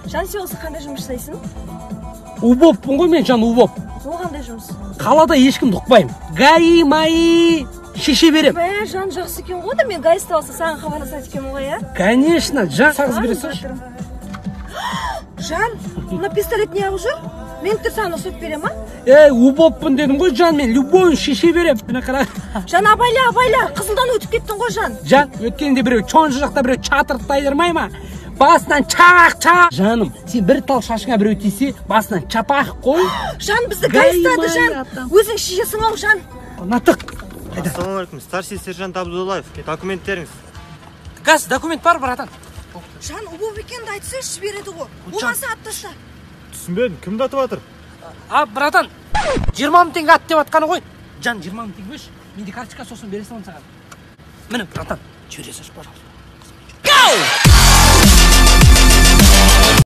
Жан, сен осы қандай жұмыс жасайсың? Убоппын ғой мен, Жан, убоп. Ол қандай жұмыс? Қалада ешкімді ұқпаймын. Гаи-маи шеше берем. Жан, жақсы екен ғой да, мен гаи істеп алса саған хабарласады екенмін ғой, иә? Конечно, Жан, сағыз бере салшы. Жан, мына пистолет не алып жүр? Мен саған ұстап берем, а? Убоппын дедім ғой, Жан, мен любойын шеше берем. Мына қара. Жан, абайла, қызылдан өтіп кеттің ғой, Жан. Жан, өткенде біреу чонжы жақта біреу чатырып тайдырмай ма? Басынан чақ. Жаным, сен бір тал шашыңа біреу тисе, басынан чапақ қой. Жан, бізді гаи ұстады, Жан. Өзің шешесің ау, Жан. Натық. Ассалаумалейкум, старший сержант Абдуллаев. Документтеріңіз. Газ, документ бар, братан. Жан, убоп екенді айтса жібереді ғой. Болмаса аттаса. Түсінбедім, кімді атып жатыр? Братан, 20 мың теңге ат деп атқаны ғой. Жан, 20 мың теңге беш. Менде карточка сосын бере салам саған. Міне, братан, жібере салшы, пожалуйста.